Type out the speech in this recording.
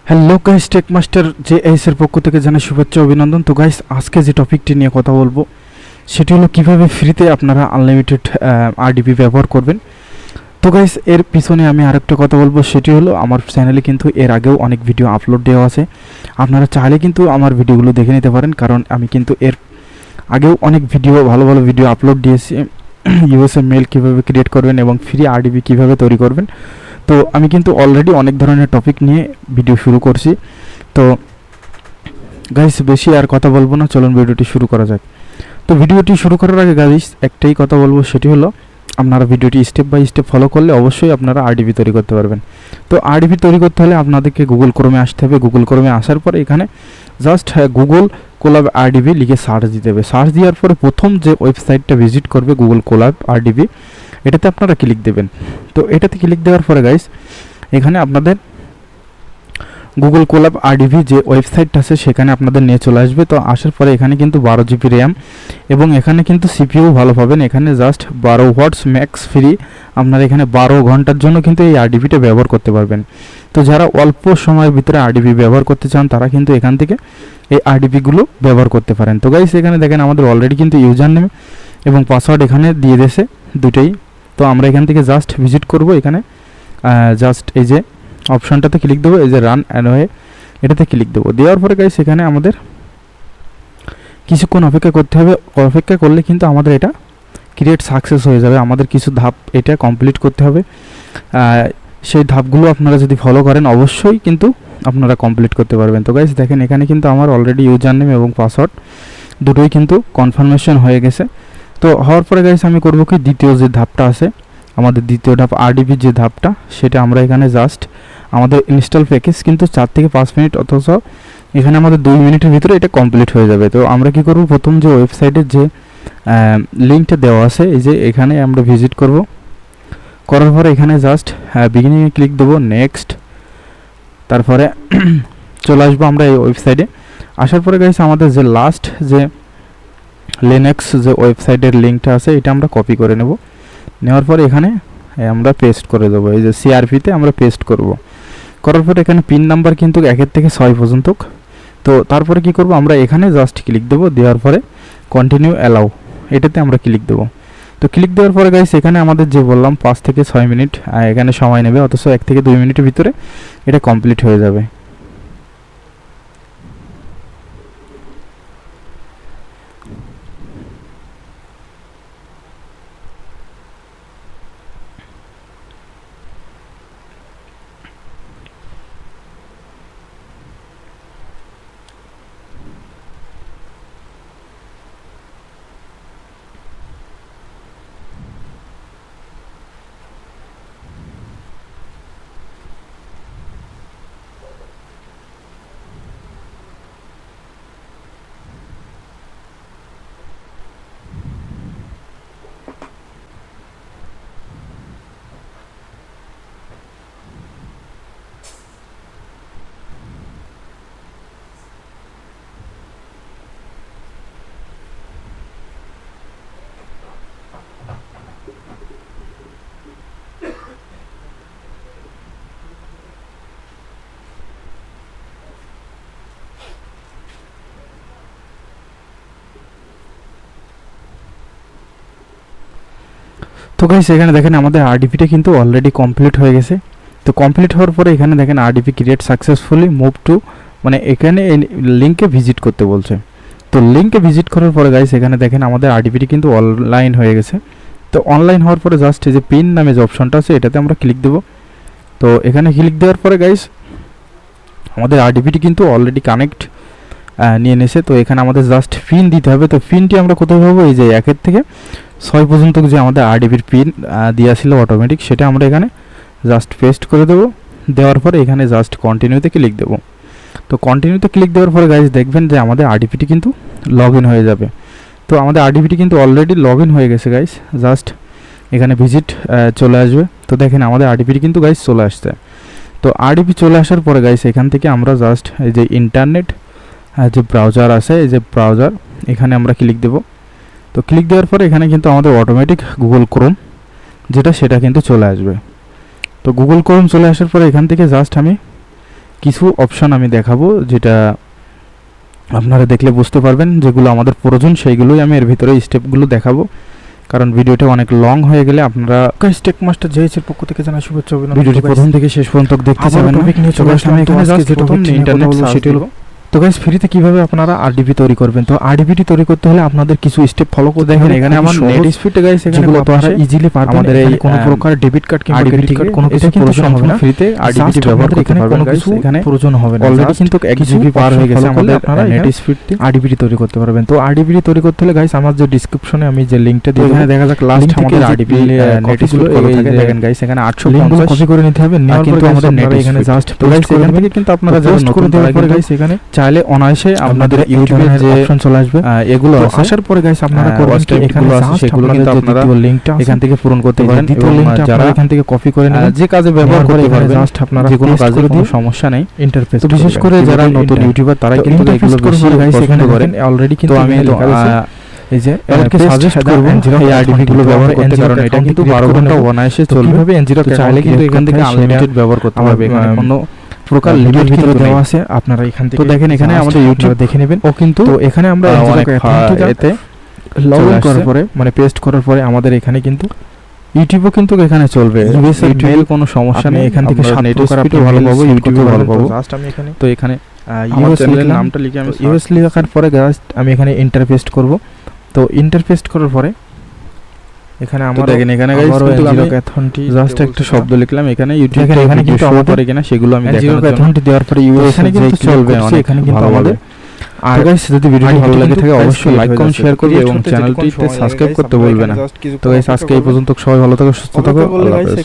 Hello guys, tech master JS এর পক্ষ থেকে জানাই শুভেচ্ছা অভিনন্দন। তো গাইস, আজকে যে টপিকটি নিয়ে কথা বলবো সেটি হলো কিভাবে ফ্রিতে আপনারা আনলিমিটেড RDP ব্যবহার করবেন। তো গাইস, এর পিছনে আমি আরেকটা কথা বলবো, সেটি হলো আমার চ্যানেলে কিন্তু এর আগেও অনেক ভিডিও আপলোড দেওয়া আছে। আপনারা চাইলে কিন্তু আমার ভিডিওগুলো দেখে নিতে পারেন, কারণ আমি কিন্তু এর আগেও অনেক ভিডিও ভালো ভালো ভিডিও আপলোড দিয়েছি। ইউএসএ মেল কীভাবে ক্রিয়েট করবেন এবং ফ্রি RDP কীভাবে তৈরি করবেন। তো আমি কিন্তু অলরেডি অনেক ধরনের টপিক নিয়ে ভিডিও শুরু করছি। তো গাইস, বেশি আর কথা বলবো না, চলুন ভিডিওটি শুরু করা যাক। তো ভিডিওটি শুরু করার আগে গাইস একটাই কথা বলবো, সেটি হলো আপনারা ভিডিওটি স্টেপ বাই স্টেপ ফলো করলে অবশ্যই আপনারা RDP তৈরি করতে পারবেন। তো RDP তৈরি করতে হলে আপনাদেরকে গুগল ক্রোমে আসতে হবে। গুগল ক্রোমে আসার পরে এখানে জাস্ট গুগল কোলাব RDP লিখে সার্চ দিতে হবে। সার্চ দেওয়ার পরে প্রথম যে ওয়েবসাইটটা ভিজিট করবে গুগল কোলাব RDP, এটাতে আপনারা ক্লিক দেবেন। তো এটাতে ক্লিক দেওয়ার পরে গাইস এখানে আপনাদের গুগল কোলাব RDP যে ওয়েবসাইটটা আছে সেখানে আপনাদের নিয়ে চলে আসবে। তো আসার পরে এখানে কিন্তু 12 GB র্যাম এবং এখানে কিন্তু CPU ভালো পাবেন। এখানে জাস্ট 12 ওয়াটস ম্যাক্স ফ্রি, আপনারা এখানে 12 ঘন্টার জন্য কিন্তু এই RDPটা ব্যবহার করতে পারবেন। তো যারা অল্প সময়ের ভিতরে RDP ব্যবহার করতে চান তারা কিন্তু এখান থেকে এই RDPগুলো ব্যবহার করতে পারেন। তো গাইস, এখানে দেখেন আমাদের অলরেডি কিন্তু ইউজার নেম এবং পাসওয়ার্ড এখানে দিয়ে দিয়েছে দুটোই। তো আমরা এখান থেকে জাস্ট ভিজিট করব, এখানে জাস্ট এই যে অপশনটাতে ক্লিক দেবো, এই যে রান অ্যানওয়ে এটাতে ক্লিক দেবো। দেওয়ার পরে গাইস এখানে আমাদের কিছুক্ষণ অপেক্ষা করতে হবে। অপেক্ষা করলে কিন্তু আমাদের এটা ক্রিয়েট সাকসেস হয়ে যাবে। আমাদের কিছু ধাপ এটা কমপ্লিট করতে হবে। সেই ধাপগুলো আপনারা যদি ফলো করেন অবশ্যই কিন্তু আপনারা কমপ্লিট করতে পারবেন। তো গাইস দেখেন এখানে কিন্তু আমার অলরেডি ইউজার নেম এবং পাসওয়ার্ড দুটোই কিন্তু কনফার্মেশন হয়ে গেছে। তো হওয়ার পরে গাইস আমি করব কি, দ্বিতীয় যে ধাপটা আছে আমাদের, দ্বিতীয় ধাপ RDP যে ধাপটা, সেটা আমরা এখানে জাস্ট আমাদের ইনস্টল প্যাকেজ কিন্তু 4 থেকে 5 মিনিট, অথচ এখানে আমাদের 2 মিনিটের ভিতরে এটা কমপ্লিট হয়ে যাবে। তো আমরা কি করব, প্রথম যে ওয়েবসাইটের যে লিঙ্কটা দেওয়া আছে এই যে এখানে আমরা ভিজিট করব। করার পরে এখানে জাস্ট বিগিনিংয়ে ক্লিক দেবো, নেক্সট, তারপরে চলে আসবো আমরা এই ওয়েবসাইটে। আসার পরে গাইস আমাদের যে লাস্ট যে লিনাক্স যে ওয়েবসাইটের লিঙ্কটা আছে এটা আমরা কপি করে নেব। নেওয়ার পরে এখানে আমরা পেস্ট করে দেবো, এই যে CRP-তে আমরা পেস্ট করব। করার পরে এখানে পিন নাম্বার কিন্তু 1 থেকে 6 পর্যন্ত। তো তারপরে কি করব, আমরা এখানে জাস্ট ক্লিক দেবো। দেওয়ার পরে কন্টিনিউ অ্যালাউ এটাতে আমরা ক্লিক দেবো। তো ক্লিক দেওয়ার পরে গাইস এখানে আমাদের যে বললাম 5 থেকে 6 মিনিট এখানে সময় নেবে, অথচ 1 থেকে 2 মিনিটের ভিতরে এটা কমপ্লিট হয়ে যাবে। তো গাইস এখানে দেখেন আমাদের RDPটা কিন্তু অলরেডি কমপ্লিট হয়ে গেছে। তো কমপ্লিট হওয়ার পরে এখানে দেখেন RDP create successfully move to, মানে এখানে লিঙ্কে ভিজিট করতে বলছে। তো লিঙ্কে ভিজিট করার পরে গাইস এখানে দেখেন আমাদের RDPটি কিন্তু অনলাইন হয়ে গেছে। তো অনলাইন হওয়ার পরে জাস্ট এই যে পিন নামে যে অপশনটা আছে এটাতে আমরা ক্লিক দেবো। তো এখানে ক্লিক দেওয়ার পরে গাইস আমাদের RDPটি কিন্তু অলরেডি কানেক্ট নিয়ে নিয়েছে। তো এখানে আমাদের জাস্ট পিন দিতে হবে। তো পিনটি আমরা কোথায় পাবো, এই যে 1 থেকে 6 পর্যন্ত যে আমাদের RDPর পিন দেওয়া ছিল অটোমেটিক, সেটা আমরা এখানে জাস্ট পেস্ট করে দেবো। দেওয়ার পরে এখানে জাস্ট কন্টিনিউতে ক্লিক দেবো। তো কন্টিনিউতে ক্লিক দেওয়ার পরে গাইজ দেখবেন যে আমাদের RDPটি কিন্তু লগ ইন হয়ে যাবে। তো আমাদের RDPটি কিন্তু অলরেডি লগ ইন হয়ে গেছে গাইজ, জাস্ট এখানে ভিজিট চলে আসবে। তো দেখেন আমাদের RDPটি কিন্তু গাইজ চলে আসছে। তো RDP চলে আসার পরে গাইজ এখান থেকে আমরা জাস্ট এই যে ইন্টারনেট যে ব্রাউজার আছে, এই যে ব্রাউজার, এখানে আমরা ক্লিক দেবো। তো ক্লিক দেওয়ার পরে এখানে কিন্তু আমাদের অটোমেটিক গুগল ক্রোম যেটা সেটা কিন্তু চলে আসবে। তো গুগল ক্রোম চলে আসার পরে এখান থেকে জাস্ট আমি কিছু অপশন আমি দেখাবো, যেটা আপনারা দেখলে বুঝতে পারবেন যেগুলো আমাদের প্রয়োজন, সেইগুলোই আমি এর ভিতরে স্টেপগুলো দেখাবো, কারণ ভিডিওটা অনেক লং হয়ে গেলে আপনারা টেক মাস্টার জেএস এর পক্ষ থেকে জানাই শুভেচ্ছা অভিনন্দন। ভিডিওটি প্রথম থেকে শেষ পর্যন্ত দেখতে যাবেন না। টপিক নিয়ে চলে আসলাম। আমি এখানে জাস্ট যেটা ইন্টারনেট সেটা হলো, তো গাইস ফ্রিতে কিভাবে আপনারা আরডিপি তৈরি করবেন। তো আরডিপি তৈরি করতে হলে আপনাদের কিছু স্টেপ ফলো করতে দেখেন এখানে আমার নেট স্পিড গাইস, এখানে আপনারা ইজিলি পারবেন। আমাদের এই কোনো প্রকার ডেবিট কার্ড কিংবা ক্রেডিট কার্ড কোনো কিছু প্রয়োজন হবে না, ফ্রিতে আরডিপি ব্যবহার করতে পারবেন গাইস। এখানে প্রয়োজন হবে না, অলরেডি কিন্তু 1 জিবি পার হয়ে গেছে আমাদের নেট স্পিড দিয়ে আরডিপি তৈরি করতে পারবেন। তো আরডিপি তৈরি করতে হলে গাইস আমার যে ডেসক্রিপশনে আমি যে লিংকটা দিই, এখানে দেখা যাক লাস্ট আমাদের আরডিপি নেট স্পিড কত থাকে দেখেন গাইস, এখানে 850 কপি করে নিতে হবে। নেওয়ার পরে আমাদের নেট এখানে জাস্ট গাইস এখান থেকে কিন্তু আপনারা জাস্ট করে দেওয়ার পরে গাইস এখানে চাইলে অনায়াসে আপনাদের ইউটিউবের যে অপশন চলে আসবে, এগুলো আসার পরে গাইস আপনারা করবেন কি এখানে আছে সেগুলো কিন্তু আপনারা লিংকটা এখান থেকে পূরণ করতে পারেন। দ্বিতীয় লিংকটা যারা এখান থেকে কপি করে নেবেন, যে কাজে ব্যবহার করতে পারবেন, জাস্ট আপনারা যে কোনো কাজে কোনো সমস্যা নাই। ইন্টারফেস তো বিশেষ করে যারা নতুন ইউটিউবার তারা কিন্তু এগুলো বেশি গাইস এখানে করেন অলরেডি, কিন্তু আমি এই যে এরকে সাজেস্ট করব এই আরডিপি গুলো ব্যবহার করতে, কারণ এটা কিন্তু 12 ঘন্টা অনায়াসে চলবে। কিভাবে N0 চাইলে কিন্তু এখান থেকে আনলিমিটেড ব্যবহার করতে পারবে, এখানে কোনো প্রকার লিমিট কিন্তু দেওয়া আছে। আপনারা এখান থেকে তো দেখেন এখানে আমাদের ইউটিউব দেখে নেবেন। ও কিন্তু তো এখানে আমরা এতে লগ ইন করার পরে মানে পেস্ট করার পরে আমাদের এখানে কিন্তু ইউটিউবও কিন্তু এখানে চলবে। মেল কোনো সমস্যা নেই, এখান থেকে নেট স্পিডও ভালো পাবো, ইউটিউবও ভালো পাবো। জাস্ট আমি এখানে তো এখানে ইউএস চ্যানেলের নামটা লিখে আমি ইউএস লেখার পরে জাস্ট আমি এখানে ইন্টারপেস্ট করব। তো ইন্টারপেস্ট করার পরে এখানে আমরা দেখেন এখানে গাইস কিন্তু আমি জাস্ট একটা শব্দ লিখলাম এখানে ইউটিউব, এখানে কিন্তু আমাদের এখানে সেগুলো আমি দেখানোর জন্য অ্যাকাউন্ট দেওয়ার পরে ইউএস এখানে কিন্তু চলবে অনেক, এখানে কিন্তু আমাদের। আর গাইস যদি ভিডিওটি ভালো লাগে থাকে অবশ্যই লাইক কমেন্ট শেয়ার করবে এবং চ্যানেলটিতে সাবস্ক্রাইব করতে ভুলবেন না। তো গাইস আজকে এই পর্যন্ত, সবাই ভালো থাকো সুস্থ থাকো, আল্লাহ হাফেজ।